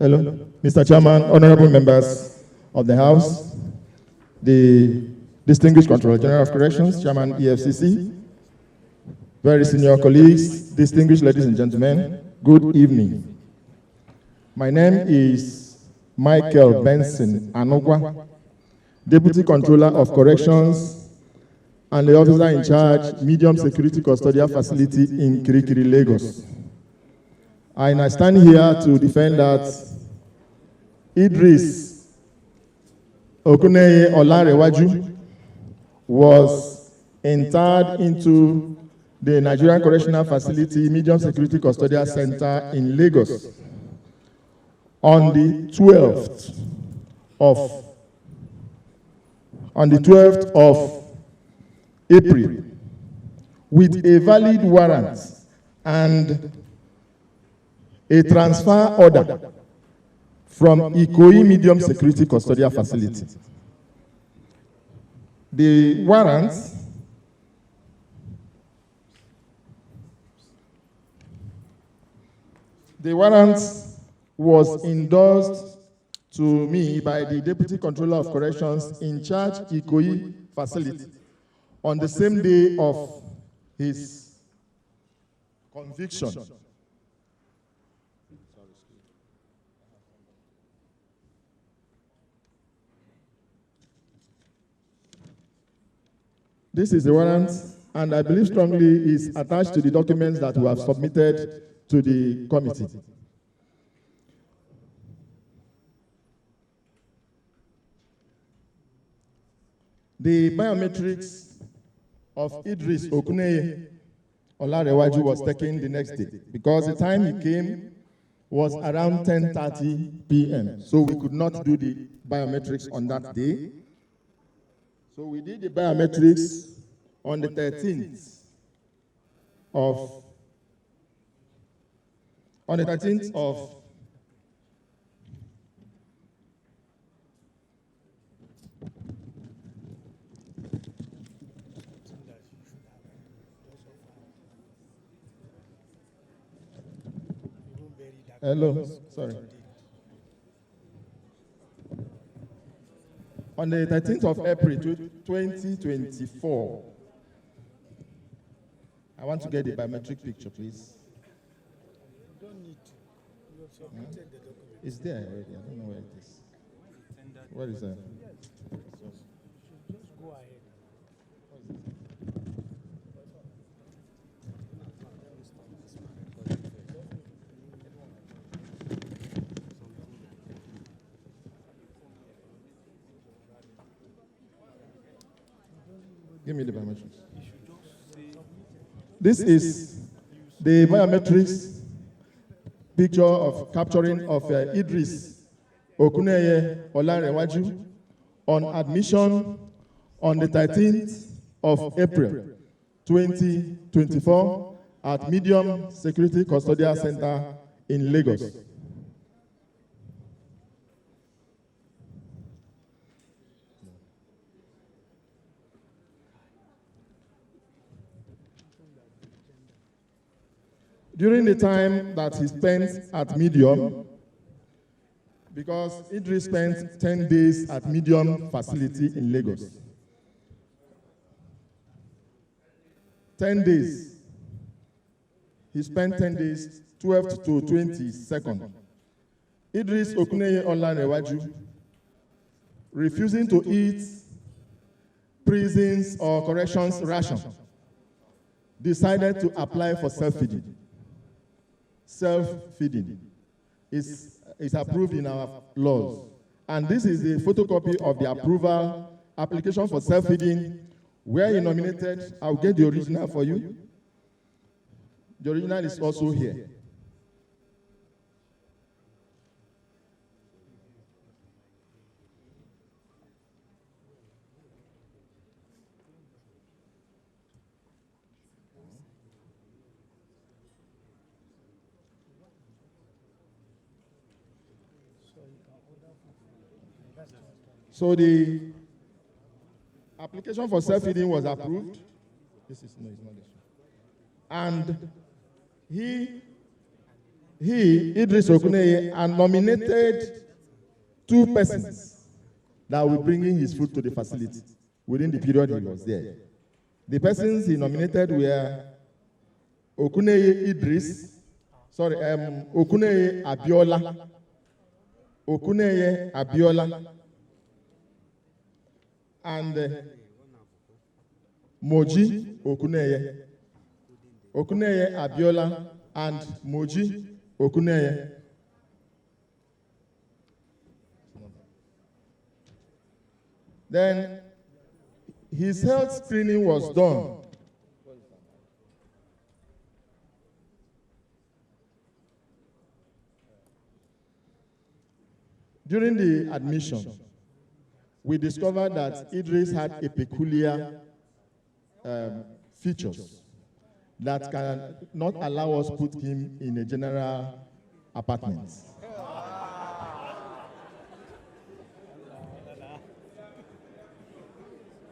Hello, Mr. Chairman, honorable members of the House, the distinguished Controller General of Corrections, Chairman EFCC, very senior colleagues, distinguished ladies and gentlemen, good evening. My name is Michael Benson Anogwa, Deputy Controller of Corrections and the officer in charge, Medium Security Custodial Facility in Kirikiri, Lagos. I stand here to defend that Idris Okuneye Olarewaju was interred into the Nigerian Correctional Facility Medium Security Custodial Center in Lagos on the 12th of April with a valid warrant and a transfer order from Ikoyi Medium Security Custodial Facility. The warrant was endorsed to me by the Deputy Controller of Corrections in charge Ikoyi facility on the same day of his conviction. This is the warrant, and I believe strongly is attached to the documents that we have submitted to the committee. The biometrics of Idris Okuneye Olarewaju was taken the next day because the time he came was around 10:30 p.m. So we could not do the biometrics on that day. So we did the biometrics on the 13th of Hello, sorry. On the 13th of April 2024, I want to get the biometric picture, please. You don't need to. You have submitted the document. It's there already. I don't know where it is. Where is that? Yes. You should just go ahead. Give me the biometrics. This is the biometrics picture of capturing of Idris Okuneye Olarewaju on admission on the 13th of April 2024 at Medium Security Custodial Center in Lagos. During the time that he spent at Medium, because Idris spent 10 days at Medium facility in Lagos. 10 days. He spent 10 days, 12th to 22nd. Idris Okuneye Olarewaju, refusing to eat prisons or corrections ration, decided to apply for self-feeding. Self-feeding is approved in our laws. And this is a photocopy of the approval application for self-feeding where he nominated. I'll get the original for you. The original is also here. So the application for self-feeding was approved. This is no, it's not this one. And he, Idris Okuneye, had nominated 2 persons that will bring in his food to the facility within the period he was there. The persons he nominated were Okuneye Idris, Okuneye Abiola, and Moji Okuneye. Okuneye Abiola and Moji Okuneye. Then his health screening was done. During the admission, we discovered that Idris had a peculiar features that can not allow us put him in a general apartment.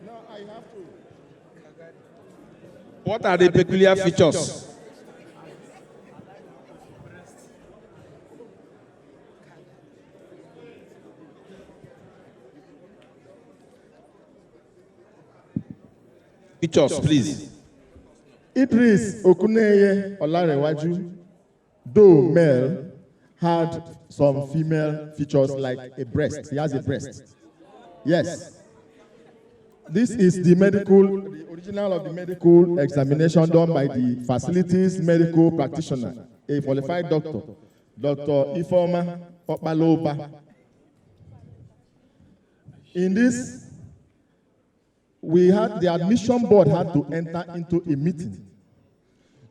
No, I have to. What are the peculiar features? Features, please. Idris Okuneye Olarewaju, though male, had some female features like a breast. He has a breast. Yes. This is the original of the medical examination done by the facility's medical practitioner, a qualified doctor, Dr. Ifeoma Opaloba. In this, the admission board had to enter into a meeting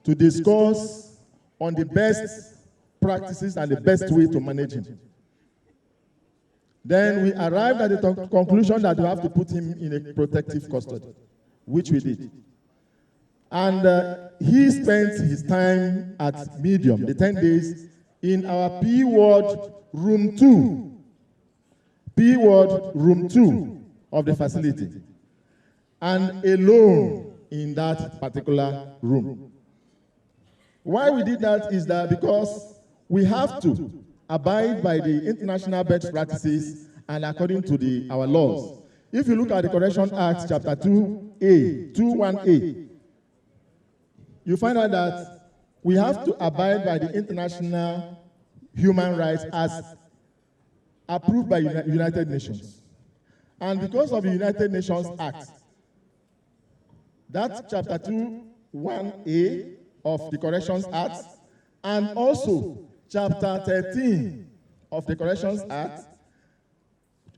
to discuss on the best practices and the best way to manage him. Then we arrived at the conclusion that we have to put him in a protective custody, which we did. And he spent his time at Medium, the 10 days, in our P Ward Room 2. P Ward Room 2 of the facility. And alone in that particular room. Why we did that is that because we have to abide by the international best practices and according to our laws. If you look at the Correction Act, Chapter 2A, 21A, you find out that we have to abide by the international human rights as approved by United Nations. And because of the United Nations Act, that's Chapter 2(1)A of the Corrections Act, and also Chapter 13 of the Corrections Act,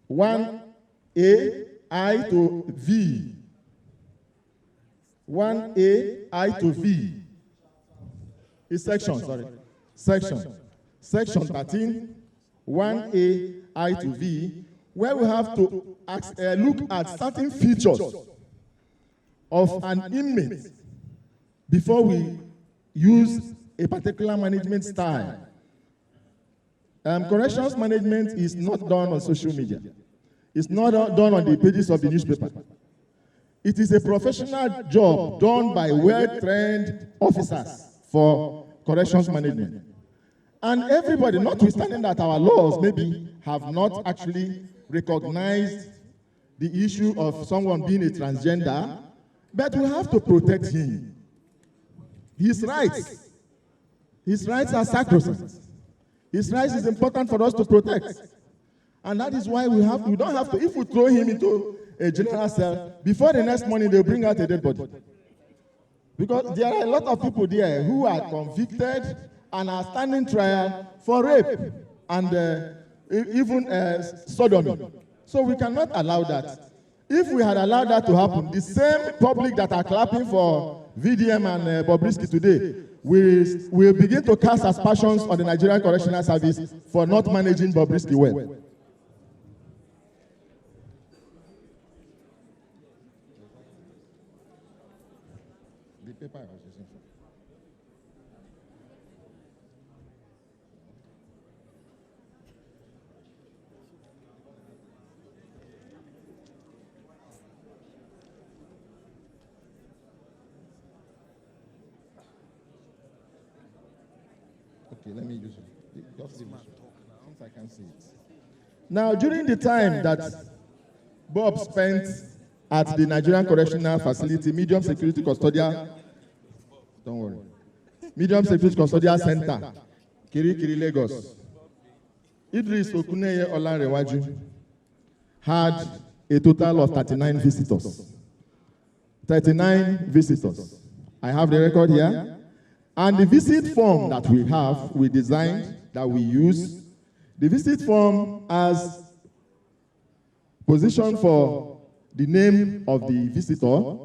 1A, I to V. 1A, I to V. Is section 13, 1A, I to V, where we have to look at certain features of an inmate before we use a particular management style. Corrections management is not done on social media. It's not done on the pages of the newspaper. It is a professional job done by well-trained officers for corrections management. And everybody, notwithstanding that our laws maybe have not actually recognized the issue of someone being a transgender, but we have to protect him. His rights are sacrosanct. His rights is important for us to protect. And that is why we don't have to, if we throw him into a general cell, before the next morning they'll bring out a dead body. Because there are a lot of people there who are convicted and are standing trial for rape and even sodomy. So we cannot allow that. If we had allowed that to happen, the same public that are clapping for VDM and Bobrisky today will begin to cast aspersions on the Nigerian Correctional Service for not managing Bobrisky well. The paper I was using. Okay, let me use it. Just leave it, since I can't see it. Now, during the time that Bob spent at the Nigerian Correctional Facility, Medium Security Custodial, don't worry, Medium Security Custodial Center, Kirikiri, Lagos, Idris Okuneye Olanrewaju had a total of 39 visitors. 39 visitors. I have the record here. And the visit form that we have, we designed, that we use, the visit form has position for the name of the visitor,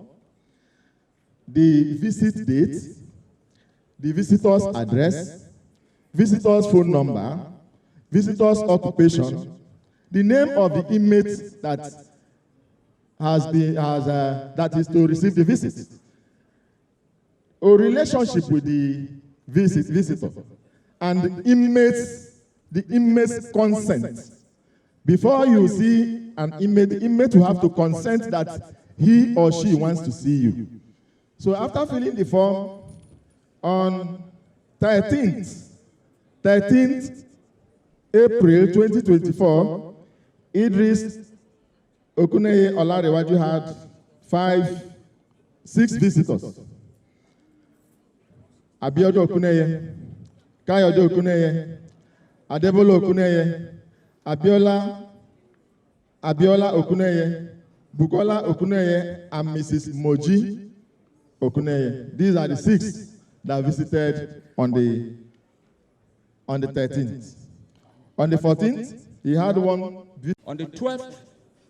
the visit date, the visitor's address, visitor's phone number, visitor's occupation, the name of the inmate that that is to receive the visit, a relationship with the visitor, and the inmate's consent. Before you see an inmate, the inmate will have to consent that he or she wants to see you. So after filling the form, on 13th April 2024, Idris Okuneye Olanrewaju had 6 visitors. Abiodun Okuneye, Kayode Okuneye, Adebolo Okuneye, Abiola Okuneye, Bukola Okuneye, and Mrs. Moji Okuneye. These are the 6 that visited on the 13th. On the 14th, he had one. On the 12th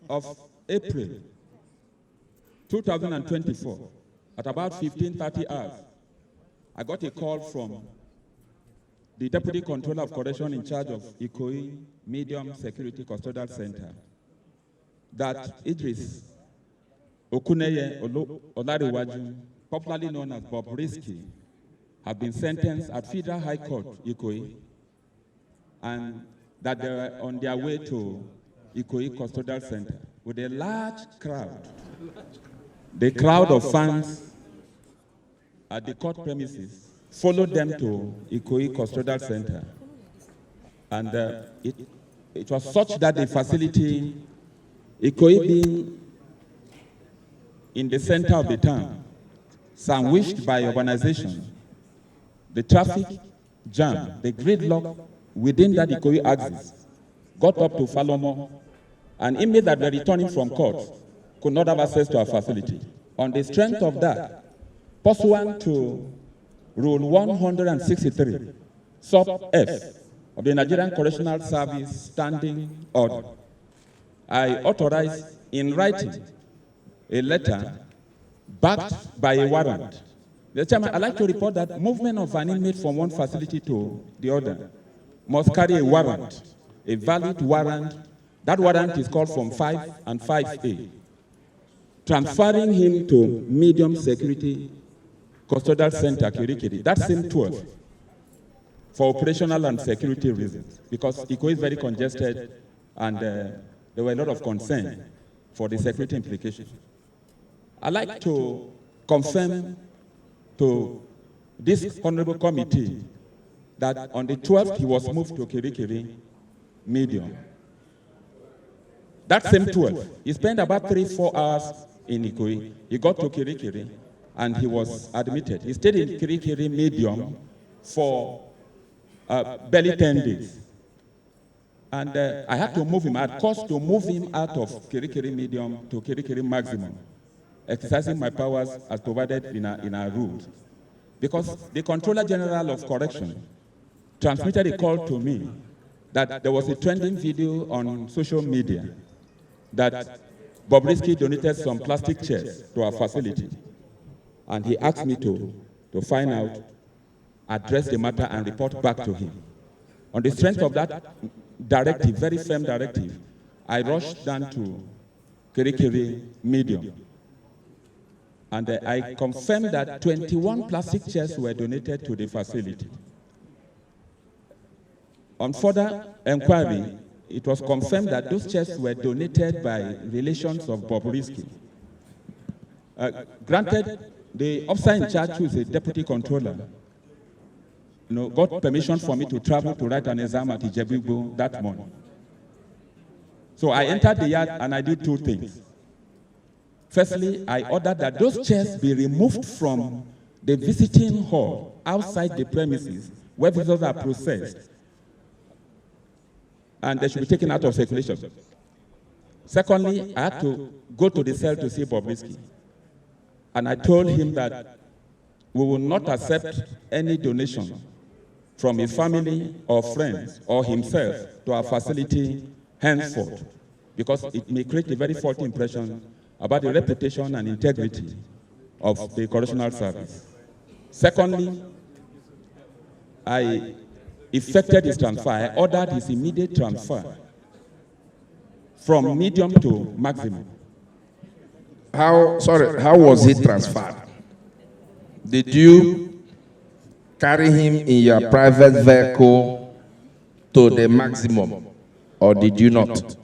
of April 2024, at about 15:30 hours, I got a call from the Deputy Controller of Correction in charge of Ikoyi Medium Security Custodial Center that Idris Okuneye Olanrewaju, popularly known as Bobrisky, have been sentenced at Federal High Court, Ikoyi, and that they were on their way to Ikoyi Custodial Center with a large crowd. The crowd of fans at the court premises followed them to Ikoyi Custodial Center. And it was such that the facility, Ikoyi being in the center of the town, sandwiched by urbanization, the traffic jam, the gridlock within that Ikoyi axis got up to Falomo, and inmates that were returning from court could not have access to our facility. On the strength of that, pursuant to Rule 163, Sub F of the Nigerian Correctional Service Standing Order, I authorized in writing a letter backed by a warrant. The Chairman, I'd like to report that movement of an inmate from one facility to the other must carry a warrant, a valid warrant. That warrant is called Form 5 and 5A. Transferring him to Medium Security Custodial Center, Kirikiri, that same 12, for operational and security reasons, because Ikoyi is very congested and there were a lot of concern for the security implications. I'd like to confirm to this honorable committee that on the 12th he was moved to Kirikiri Medium. That same 12, he spent about 3-4 hours in Ikoyi. He got to Kirikiri and he was admitted. He stayed in Kirikiri Medium for barely 10 days. And I had to move him. I had cost to move him out of Kirikiri Medium to Kirikiri Maximum, exercising my powers as provided in our rules. Because the Controller General of Correction transmitted a call to me that there was a trending video on social media that Bobrisky donated some plastic chairs to our facility. And he asked me to find out, address the matter, and report back to him. On the strength of that directive, very firm directive, I rushed down to Kirikiri Medium. And I confirmed that 21 plastic chairs were donated to the facility. On further inquiry, it was confirmed that those chairs were donated by relations of Bobrisky. Granted, the officer in charge, who is a deputy controller, got permission for me to travel to write an exam at Ijebu that morning. So I entered the yard and I did two things. Firstly, I ordered that those chairs be removed from the visiting hall outside the premises where visitors are processed, and they should be taken out of circulation. Secondly, I had to go to the cell to see Bobrisky, and I told him that we will not accept any donation from his family or friends or himself to our facility henceforth, because it may create a very faulty impression about the reputation and integrity of the correctional service. Secondly, I effected his transfer. I ordered his immediate transfer from medium to maximum. How was he transferred? Did you carry him in your private vehicle to the maximum, or did you not?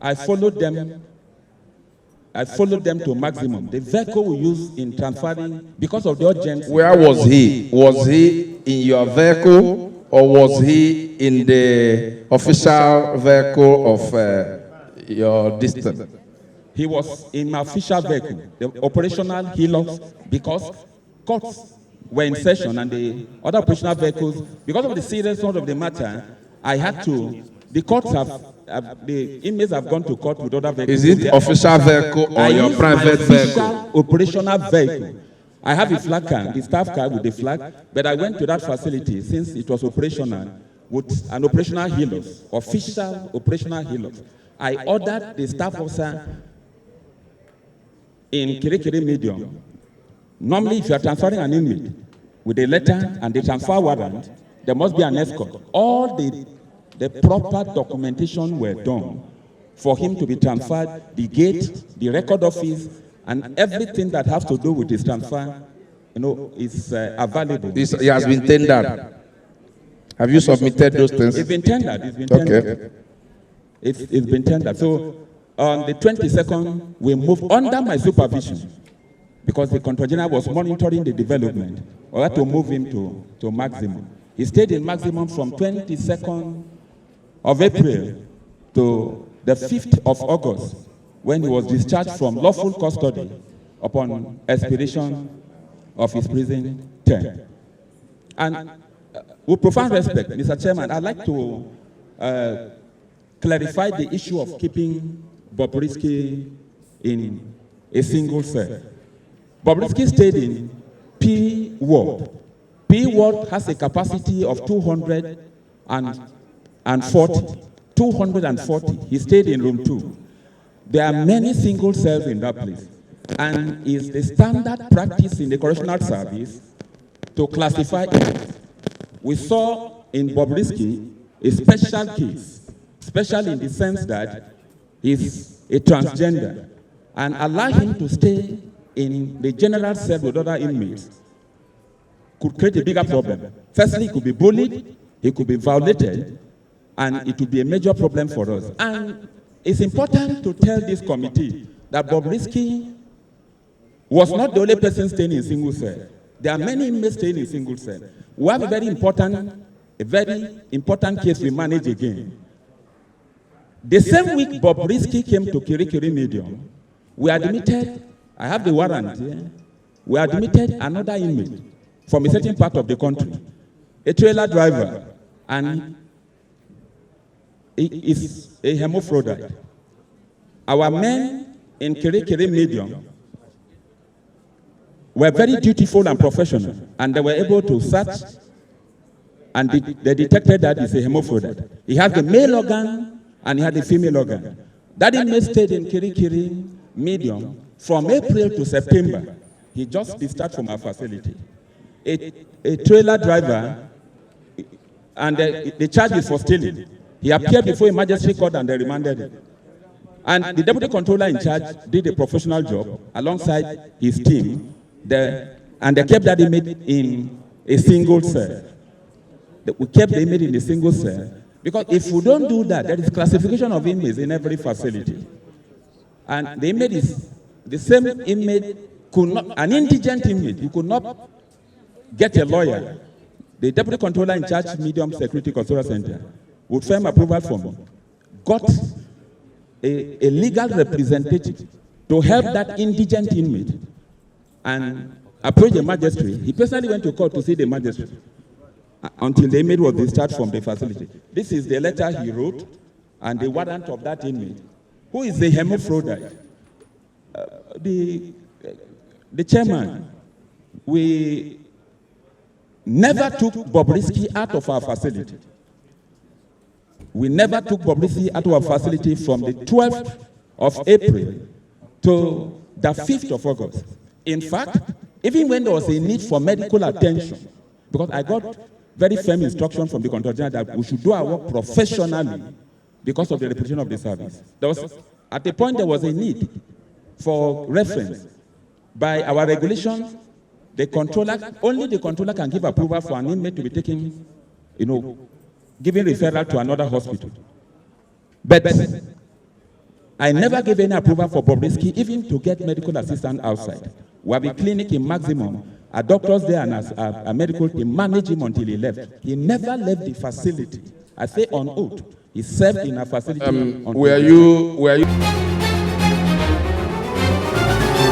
I followed them to maximum. The vehicle we use in transferring, because of the urgency. Where was he? Was he in your vehicle, or was he in the official vehicle of your district? He was in my official vehicle, the operational Hilux, because courts were in session and the other operational vehicles, because of the seriousness of the matter, I had to, the courts the inmates have gone to court with other vehicles. Is it official vehicle or your private vehicle? Operational vehicle. I have a flag car, the staff car with the flag, but I went to that facility since it was operational with an operational Hilux, official operational Hilux. I ordered the staff officer in Kirikiri Medium. Normally, if you are transferring an inmate with a letter and the transfer warrant, there must be an escort. All the proper documentation were done for him to be transferred, the gate, the record office, and everything that has to do with his transfer, is available. He has been tendered. Have you submitted those things? It's been tendered. It's been tendered. Okay. It's been tendered. So on the 22nd, we moved under my supervision because the Control General was monitoring the development. We had to move him to maximum. He stayed in maximum from 22nd of April to the 5th of August, when he was discharged from lawful custody upon expiration of his prison term. And with profound respect, Mr. Chairman, I'd like to clarify the issue of keeping Bobrisky in a single cell. Bobrisky stayed in P Ward. P Ward has a capacity of 240. 240. He stayed in room 2. There are many single cells in that place. And it's the standard practice in the correctional service to classify it. We saw in Bobrisky a special case, special in the sense that he's a transgender, and allow him to stay in the general cell with other inmates could create a bigger problem. Firstly, he could be bullied, he could be violated, and it would be a major problem for us. And it's important to tell this committee that Bobrisky was not the only person staying in single cell. There are many inmates staying in single cell. We have a very important case we manage again. The same week Bobrisky came to Kirikiri Medium, we admitted, I have the warrant here, we admitted another inmate from a certain part of the country, a trailer driver, and he is a hermaphrodite. Our men in Kirikiri Medium were very dutiful and professional, and they were able to search, and they detected that he's a hermaphrodite. He had the male organ, and he had the female organ. That inmate stayed in Kirikiri Medium from April to September. He just discharged from our facility. A trailer driver, and the charge is for stealing. He appeared before a magistrate court and they remanded him. And the deputy controller in charge did a professional job alongside his team, and they kept that inmate in a single cell. We kept the inmate in a single cell, because if we don't do that, there is classification of inmates in every facility. And the inmate is, the same inmate could not, an indigent inmate, he could not get a lawyer. the deputy controller in charge medium security custodial center would firm approval for me, got a legal representative to help that indigent inmate and approach the magistrate. He personally went to court to see the magistrate until the inmate was discharged from the facility. This is the letter he wrote and the warrant of that inmate, who is the hermaphrodite. The chairman, we never took Bobrisky out of our facility. We never took Bobrisky out of our facility from the 12th of April to the 5th of August. In fact, even when there was a need for medical attention, because I got very firm instruction from the Controller General that we should do our work professionally because of the reputation of the service. There was, at the point there was a need for reference. By our regulations, the controller, only the controller can give approval for an inmate to be taken, giving referral to another hospital. But I never gave any approval for Bobrisky even to get medical assistance outside. We have a clinic in Maximum, a doctors there and a medical team managed him until he left. He never left the facility. I say on oath, he served in a facility. Were you